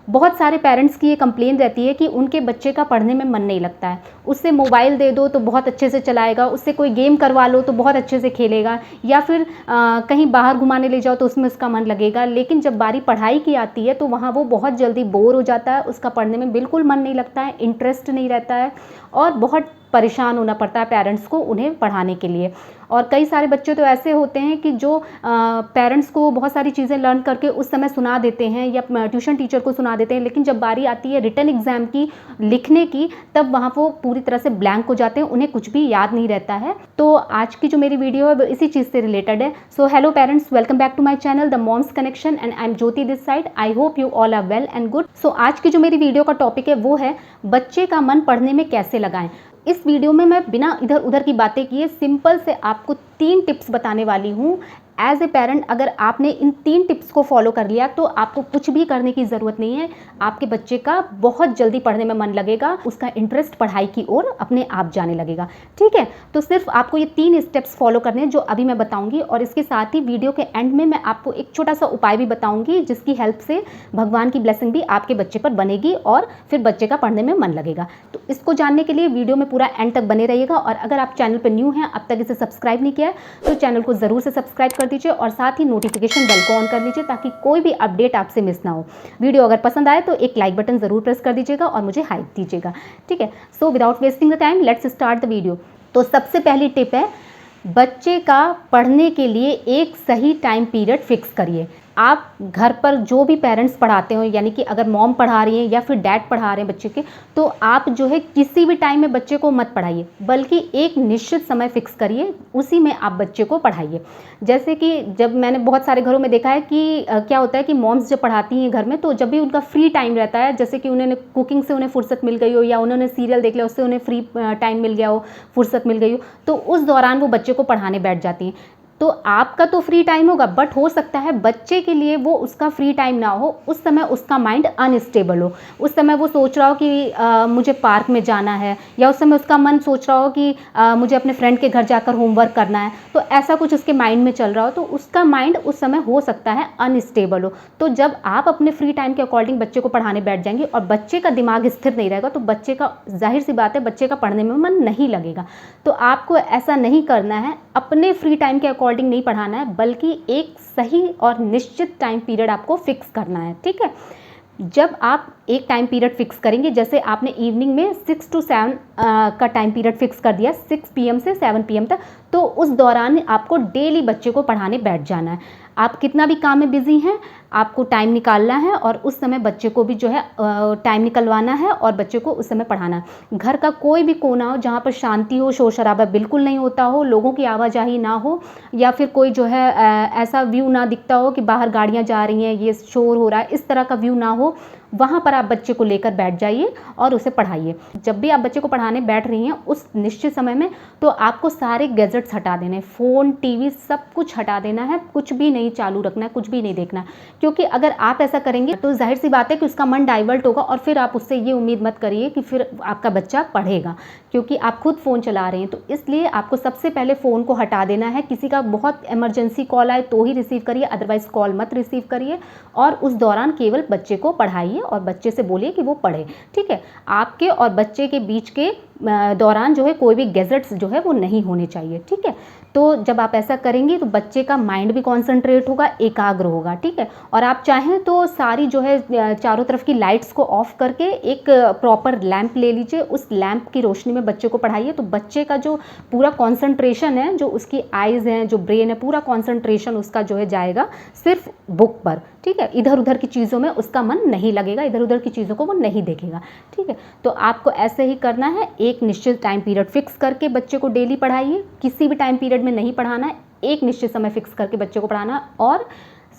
बहुत सारे पेरेंट्स की ये कंप्लेन रहती है कि उनके बच्चे का पढ़ने में मन नहीं लगता है। उससे मोबाइल दे दो तो बहुत अच्छे से चलाएगा, उससे कोई गेम करवा लो तो बहुत अच्छे से खेलेगा, या फिर कहीं बाहर घुमाने ले जाओ तो उसमें उसका मन लगेगा। लेकिन जब बारी पढ़ाई की आती है तो वहाँ वो बहुत जल्दी बोर हो जाता है, उसका पढ़ने में बिल्कुल मन नहीं लगता है, इंटरेस्ट नहीं रहता है और बहुत परेशान होना पड़ता है पेरेंट्स को उन्हें पढ़ाने के लिए। और कई सारे बच्चे तो ऐसे होते हैं कि जो पेरेंट्स को बहुत सारी चीज़ें लर्न करके उस समय सुना देते हैं या ट्यूशन टीचर को सुना देते हैं, लेकिन जब बारी आती है रिटन एग्ज़ाम की, लिखने की, तब वहाँ वो पूरी तरह से ब्लैंक हो जाते हैं, उन्हें कुछ भी याद नहीं रहता है। तो आज की जो मेरी वीडियो है इसी चीज़ से रिलेटेड है। So hello parents, welcome back to my channel the moms connection and I am Jyoti this side. I hope you all are well and good. So आज की जो मेरी वीडियो का टॉपिक है वो है बच्चे का मन पढ़ने में कैसे लगाएं। इस वीडियो में मैं बिना इधर उधर की बातें किए सिंपल से आपको 3 टिप्स बताने वाली हूँ। एज ए पेरेंट अगर आपने इन 3 टिप्स को फॉलो कर लिया तो आपको कुछ भी करने की ज़रूरत नहीं है, आपके बच्चे का बहुत जल्दी पढ़ने में मन लगेगा, उसका इंटरेस्ट पढ़ाई की ओर अपने आप जाने लगेगा। ठीक है, तो सिर्फ आपको ये 3 स्टेप्स फॉलो करने हैं जो अभी मैं बताऊंगी, और इसके साथ ही वीडियो के एंड में मैं आपको एक छोटा सा उपाय भी बताऊंगी जिसकी हेल्प से भगवान की ब्लेसिंग भी आपके बच्चे पर बनेगी और फिर बच्चे का पढ़ने में मन लगेगा। तो इसको जानने के लिए वीडियो में पूरा एंड तक बने रहिएगा। और अगर आप चैनल पर न्यू हैं, अब तक इसे सब्सक्राइब नहीं किया है, तो चैनल को ज़रूर से सब्सक्राइब कर दीजिए और साथ ही नोटिफिकेशन बेल को ऑन कर लीजिए ताकि कोई भी अपडेट आपसे मिस ना हो। वीडियो अगर पसंद आए तो एक लाइक बटन ज़रूर प्रेस कर दीजिएगा और मुझे हाइप दीजिएगा। ठीक है, so without wasting the time let's start the video. तो सबसे पहली टिप है, बच्चे का पढ़ने के लिए एक सही टाइम पीरियड फिक्स करिए। आप घर पर जो भी पेरेंट्स पढ़ाते हो, यानी कि अगर मॉम पढ़ा रही हैं या फिर डैड पढ़ा रहे हैं बच्चे के, तो आप जो है किसी भी टाइम में बच्चे को मत पढ़ाइए, बल्कि एक निश्चित समय फिक्स करिए, उसी में आप बच्चे को पढ़ाइए। जैसे कि जब मैंने बहुत सारे घरों में देखा है कि क्या होता है कि मॉम्स जब पढ़ाती हैं घर में, तो जब भी उनका फ्री टाइम रहता है, जैसे कि उन्होंने कुकिंग से उन्हें फुर्सत मिल गई हो या उन्होंने सीरियल देख लिया उससे उन्हें फ्री टाइम मिल गया हो, फुर्सत मिल गई हो, तो उस दौरान वो बच्चे को पढ़ाने बैठ जाती हैं। तो आपका तो फ्री टाइम होगा, बट हो सकता है बच्चे के लिए वो उसका फ्री टाइम ना हो, उस समय उसका माइंड अनस्टेबल हो, उस समय वो सोच रहा हो कि मुझे पार्क में जाना है, या उस समय उसका मन सोच रहा हो कि मुझे अपने फ्रेंड के घर जाकर होमवर्क करना है। तो ऐसा कुछ उसके माइंड में चल रहा हो, तो उसका माइंड उस समय हो सकता है अनस्टेबल हो। तो जब आप अपने फ्री टाइम के अकॉर्डिंग बच्चे को पढ़ाने बैठ जाएंगे और बच्चे का दिमाग स्थिर नहीं रहेगा, तो बच्चे का, जाहिर सी बात है, बच्चे का पढ़ने में मन नहीं लगेगा। तो आपको ऐसा नहीं करना है, अपने फ्री टाइम के अकॉर्डिंग नहीं पढ़ाना है, बल्कि एक सही और निश्चित टाइम पीरियड आपको फिक्स करना है। ठीक है, जब आप एक टाइम पीरियड फिक्स करेंगे, जैसे आपने इवनिंग में 6 to 7 का टाइम पीरियड फिक्स कर दिया, 6 PM से 7 PM तक, तो उस दौरान आपको डेली बच्चे को पढ़ाने बैठ जाना है। आप कितना भी काम में बिजी हैं, आपको टाइम निकालना है और उस समय बच्चे को भी जो है टाइम निकलवाना है और बच्चे को उस समय पढ़ाना है। घर का कोई भी कोना हो जहाँ पर शांति हो, शोर शराबा बिल्कुल नहीं होता हो, लोगों की आवाजाही ना हो, या फिर कोई जो है ऐसा व्यू ना दिखता हो कि बाहर गाड़ियाँ जा रही हैं, ये शोर हो रहा है, इस तरह का व्यू ना हो, वहाँ पर आप बच्चे को लेकर बैठ जाइए और उसे पढ़ाइए। जब भी आप बच्चे को पढ़ाने बैठ रही हैं उस निश्चित समय में, तो आपको सारे गैजेट्स हटा देने हैं, फ़ोन, टीवी, सब कुछ हटा देना है, कुछ भी नहीं चालू रखना है, कुछ भी नहीं देखना है। क्योंकि अगर आप ऐसा करेंगे तो जाहिर सी बात है कि उसका मन डाइवर्ट होगा और फिर आप उससे ये उम्मीद मत करिए कि फिर आपका बच्चा पढ़ेगा, क्योंकि आप खुद फ़ोन चला रहे हैं। तो इसलिए आपको सबसे पहले फ़ोन को हटा देना है। किसी का बहुत इमरजेंसी कॉल आए तो ही रिसीव करिए, अदरवाइज़ कॉल मत रिसीव करिए, और उस दौरान केवल बच्चे को पढ़ाइए और बच्चे से बोलिए कि वो पढ़े। ठीक है, आपके और बच्चे के बीच के दौरान जो है कोई भी गैजेट्स जो है वो नहीं होने चाहिए। ठीक है, तो जब आप ऐसा करेंगे तो बच्चे का माइंड भी कॉन्सेंट्रेट होगा, एकाग्र होगा। ठीक है, और आप चाहें तो सारी जो है चारों तरफ की लाइट्स को ऑफ करके एक प्रॉपर लैंप ले लीजिए, उस लैंप की रोशनी में बच्चे को पढ़ाइए। तो बच्चे का जो पूरा कॉन्सेंट्रेशन है, जो उसकी आइज़ हैं, जो ब्रेन है, पूरा कॉन्सेंट्रेशन उसका जो है जाएगा सिर्फ बुक पर। ठीक है, इधर उधर की चीज़ों में उसका मन नहीं लगेगा, इधर उधर की चीज़ों को वो नहीं देखेगा। ठीक है, तो आपको ऐसे ही करना है, एक निश्चित टाइम पीरियड फिक्स करके बच्चे को डेली पढ़ाइए। किसी भी टाइम पीरियड में नहीं पढ़ाना है, एक निश्चित समय फिक्स करके बच्चे को पढ़ाना और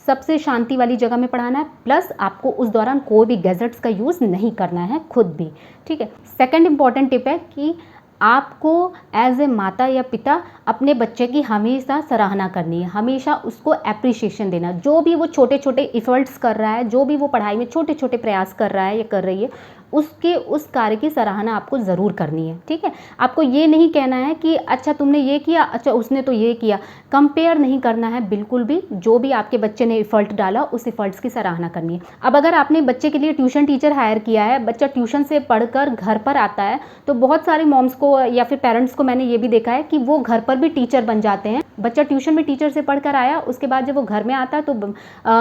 सबसे शांति वाली जगह में पढ़ाना है। प्लस आपको उस दौरान कोई भी गैजेट्स का यूज़ नहीं करना है खुद भी। ठीक है, सेकंड इंपॉर्टेंट टिप है कि आपको एज ए माता या पिता अपने बच्चे की हमेशा सराहना करनी है, हमेशा उसको एप्रिशिएशन देना। जो भी वो छोटे छोटे इफ़र्ट्स कर रहा है, जो भी वो पढ़ाई में छोटे छोटे प्रयास कर रहा है या कर रही है, उसके उस कार्य की सराहना आपको ज़रूर करनी है, ठीक है। आपको ये नहीं कहना है कि अच्छा तुमने ये किया, अच्छा उसने तो ये किया, कंपेयर नहीं करना है बिल्कुल भी। जो भी आपके बच्चे ने एफर्ट डाला उस एफर्ट्स की सराहना करनी है। अब अगर आपने बच्चे के लिए ट्यूशन टीचर हायर किया है, बच्चा ट्यूशन से पढ़कर घर पर आता है, तो बहुत सारे मॉम्स को या फिर पेरेंट्स को मैंने ये भी देखा है कि वो घर पर भी टीचर बन जाते हैं। बच्चा ट्यूशन में टीचर से पढ़कर आया, उसके बाद जब वो घर में आता है तो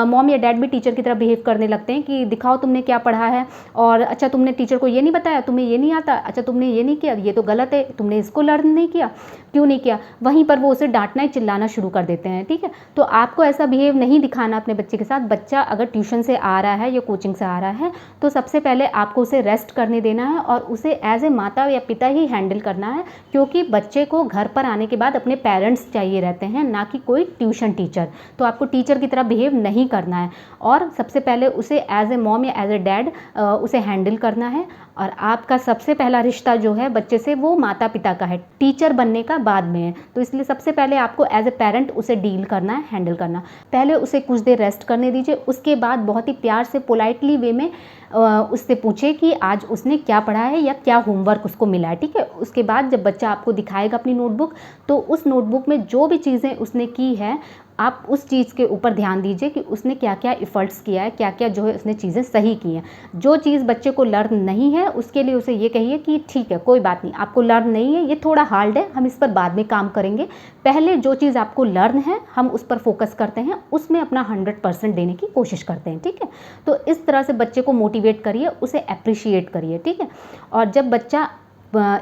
मॉम या डैड भी टीचर की तरह बिहेव करने लगते हैं कि दिखाओ तुमने क्या पढ़ा है, और अच्छा तुमने टीचर को ये नहीं बताया, तुम्हें ये नहीं आता, अच्छा तुमने ये नहीं किया, ये तो गलत है, तुमने इसको लर्न नहीं किया, क्यों नहीं किया। वहीं पर वो उसे डांटना ही चिल्लाना शुरू कर देते हैं, ठीक है। तो आपको ऐसा बिहेव नहीं दिखाना अपने बच्चे के साथ। बच्चा अगर ट्यूशन से आ रहा है या कोचिंग से आ रहा है तो सबसे पहले आपको उसे रेस्ट करने देना है और उसे एज ए माता या पिता ही हैंडल करना है, क्योंकि बच्चे को घर पर आने के बाद अपने पेरेंट्स चाहिए रहते हैं, ना कि कोई ट्यूशन टीचर। तो आपको टीचर की तरह बिहेव नहीं करना है और सबसे पहले उसे एज ए मॉम या एज ए डैड उसे हैंडल करना है। और आपका सबसे पहला रिश्ता जो है बच्चे से वो माता पिता का है, टीचर बनने का बाद में है। तो इसलिए सबसे पहले आपको एज ए पेरेंट उसे डील करना है, हैंडल करना। पहले उसे कुछ देर रेस्ट करने दीजिए, उसके बाद बहुत ही प्यार से पोलाइटली वे में उससे पूछे कि आज उसने क्या पढ़ा है या क्या होमवर्क उसको मिला है, ठीक है। उसके बाद जब बच्चा आपको दिखाएगा अपनी नोटबुक, तो उस नोटबुक में जो भी चीज़ें उसने की है आप उस चीज़ के ऊपर ध्यान दीजिए कि उसने क्या क्या एफर्ट्स किया है, क्या क्या जो है उसने चीज़ें सही की हैं। जो चीज़ बच्चे को लर्न नहीं है उसके लिए उसे ये कहिए कि ठीक है कोई बात नहीं, आपको लर्न नहीं है, ये थोड़ा हार्ड है, हम इस पर बाद में काम करेंगे। पहले जो चीज़ आपको लर्न है हम उस पर फोकस करते हैं, उसमें अपना 100% देने की कोशिश करते हैं, ठीक है। तो इस तरह से बच्चे को मोटिवेट करिए, उसे अप्रिशिएट करिए, ठीक है। और जब बच्चा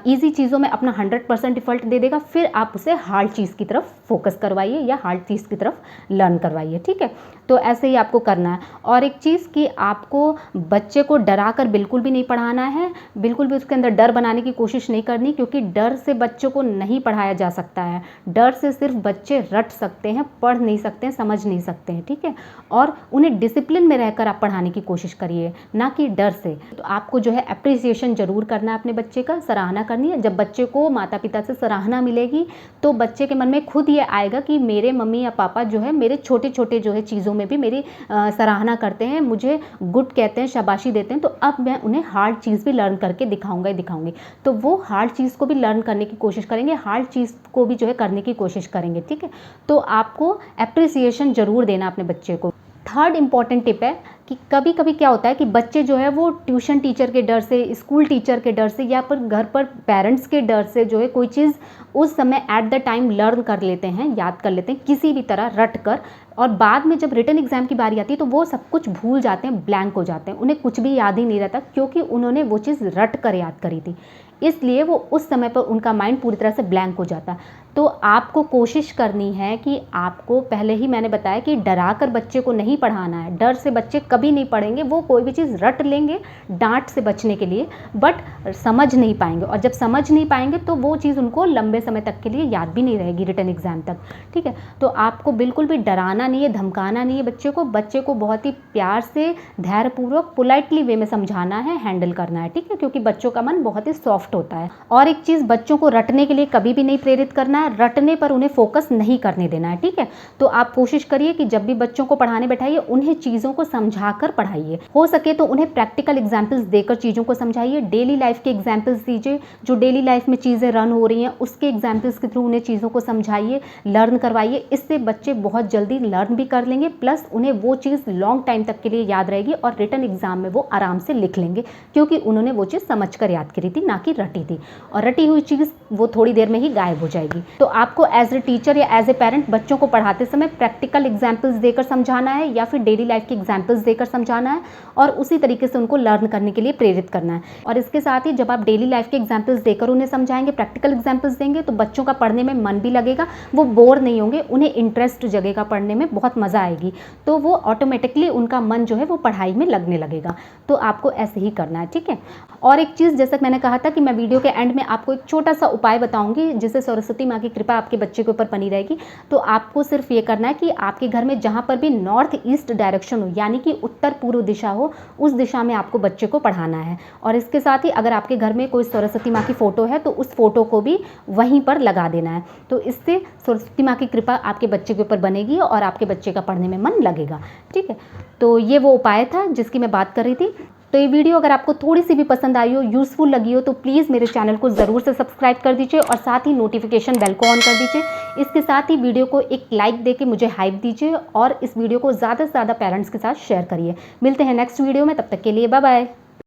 ईजी चीज़ों में अपना 100% एफर्ट दे देगा, फिर आप उसे हार्ड चीज़ की तरफ फोकस करवाइए या हार्ड चीज़ की तरफ लर्न करवाइए, ठीक है। तो ऐसे ही आपको करना है। और एक चीज़ कि आपको बच्चे को डरा कर बिल्कुल भी नहीं पढ़ाना है, बिल्कुल भी उसके अंदर डर बनाने की कोशिश नहीं करनी, क्योंकि डर से बच्चों को नहीं पढ़ाया जा सकता है। डर से सिर्फ बच्चे रट सकते हैं, पढ़ नहीं सकते हैं, समझ नहीं सकते हैं, ठीक है। और उन्हें डिसिप्लिन में रहकर आप पढ़ाने की कोशिश करिए, ना कि डर से। तो आपको जो है अप्रिसिएशन ज़रूर करना है अपने बच्चे का, सराहना करनी है। जब बच्चे को माता पिता से सराहना मिलेगी तो बच्चे के मन में खुद ये आएगा कि मेरे मम्मी या पापा जो है मेरे छोटे छोटे जो है चीज़ों में भी मेरी सराहना करते हैं, मुझे गुड कहते हैं, शाबाशी देते हैं, तो अब मैं उन्हें हार्ड चीज़ भी लर्न करके दिखाऊंगा ही दिखाऊंगी। तो वो हार्ड चीज़ को भी लर्न करने की कोशिश करेंगे, हार्ड चीज़ को भी जो है करने की कोशिश करेंगे, ठीक है। तो आपको अप्रिसिएशन ज़रूर देना अपने बच्चे को। थर्ड इम्पॉर्टेंट टिप है कि कभी कभी क्या होता है कि बच्चे जो है वो ट्यूशन टीचर के डर से, स्कूल टीचर के डर से या फिर घर पर पेरेंट्स के डर से जो है कोई चीज़ उस समय एट द टाइम लर्न कर लेते हैं, याद कर लेते हैं किसी भी तरह रट कर, और बाद में जब रिटन एग्जाम की बारी आती है तो वो सब कुछ भूल जाते हैं, ब्लैंक हो जाते हैं, उन्हें कुछ भी याद ही नहीं रहता, क्योंकि उन्होंने वो चीज़ रट कर याद करी थी। इसलिए वो उस समय पर उनका माइंड पूरी तरह से ब्लैंक हो जाता है। तो आपको कोशिश करनी है कि आपको, पहले ही मैंने बताया कि डरा कर बच्चे को नहीं पढ़ाना है। डर से बच्चे कभी नहीं पढ़ेंगे, वो कोई भी चीज़ रट लेंगे डांट से बचने के लिए, बट समझ नहीं पाएंगे, और जब समझ नहीं पाएंगे तो वो चीज़ उनको लंबे समय तक के लिए याद भी नहीं रहेगी रिटन एग्जाम तक, ठीक है। तो आपको बिल्कुल भी डराना नहीं है, धमकाना नहीं है बच्चे को बहुत ही प्यार से, धैर्यपूर्वक, पोलाइटली वे में समझाना है, हैंडल करना है, ठीक है, क्योंकि बच्चों का मन बहुत ही सॉफ्ट होता है। और एक चीज़, बच्चों को रटने के लिए कभी भी नहीं प्रेरित करना है, रटने पर उन्हें फोकस नहीं करने देना है, ठीक है। तो आप कोशिश करिए कि जब भी बच्चों को पढ़ाने बैठाइए उन्हें चीज़ों को समझाकर पढ़ाइए, हो सके तो उन्हें प्रैक्टिकल एग्जाम्पल्स देकर चीज़ों को समझाइए, डेली लाइफ के एग्जाम्पल्स दीजिए, जो डेली लाइफ में चीज़ें रन हो रही हैं उसके एग्जाम्पल्स के थ्रू उन्हें चीज़ों को समझाइए, लर्न करवाइए। इससे बच्चे बहुत जल्दी लर्न भी कर लेंगे, प्लस उन्हें वो चीज़ लॉन्ग टाइम तक के लिए याद रहेगी और रिटन एग्जाम में वो आराम से लिख लेंगे, क्योंकि उन्होंने वो चीज़ समझ कर याद करी थी, ना कि रटी थी। और रटी हुई चीज़ वो थोड़ी देर में ही गायब हो जाएगी। तो आपको एज ए टीचर या एज ए पेरेंट बच्चों को पढ़ाते समय प्रैक्टिकल एग्जाम्पल्स देकर समझाना है या फिर डेली लाइफ के एग्जाम्पल्स देकर समझाना है, और उसी तरीके से उनको लर्न करने के लिए प्रेरित करना है। और इसके साथ ही जब आप डेली लाइफ के एग्जाम्पल्स देकर उन्हें समझाएंगे, प्रैक्टिकल एग्जाम्पल्स देंगे, तो बच्चों का पढ़ने में मन भी लगेगा, वो बोर नहीं होंगे, उन्हें इंटरेस्ट जगेगा, पढ़ने में बहुत मज़ा आएगी, तो वो ऑटोमेटिकली उनका मन जो है वो पढ़ाई में लगने लगेगा। तो आपको ऐसे ही करना है, ठीक है। और एक चीज़, जैसा मैंने कहा था कि मैं वीडियो के एंड में आपको एक छोटा सा उपाय बताऊंगी जिससे सरस्वती माँ की कृपा आपके बच्चे के ऊपर बनी रहेगी। तो आपको सिर्फ ये करना है कि आपके घर में जहाँ पर भी नॉर्थ ईस्ट डायरेक्शन हो, यानी कि उत्तर पूर्व दिशा हो, उस दिशा में आपको बच्चे को पढ़ाना है। और इसके साथ ही अगर आपके घर में कोई सरस्वती माँ की फ़ोटो है तो उस फोटो को भी वहीं पर लगा देना है। तो इससे सरस्वती माँ की कृपा आपके बच्चे के ऊपर बनेगी और आपके बच्चे का पढ़ने में मन लगेगा, ठीक है। तो ये वो उपाय था जिसकी मैं बात कर रही थी। तो ये वीडियो अगर आपको थोड़ी सी भी पसंद आई हो, यूज़फुल लगी हो, तो प्लीज़ मेरे चैनल को ज़रूर से सब्सक्राइब कर दीजिए और साथ ही नोटिफिकेशन बेल को ऑन कर दीजिए। इसके साथ ही वीडियो को एक लाइक देके मुझे हाइप दीजिए और इस वीडियो को ज़्यादा से ज़्यादा पेरेंट्स के साथ शेयर करिए। मिलते हैं नेक्स्ट वीडियो में, तब तक के लिए बाय बाय।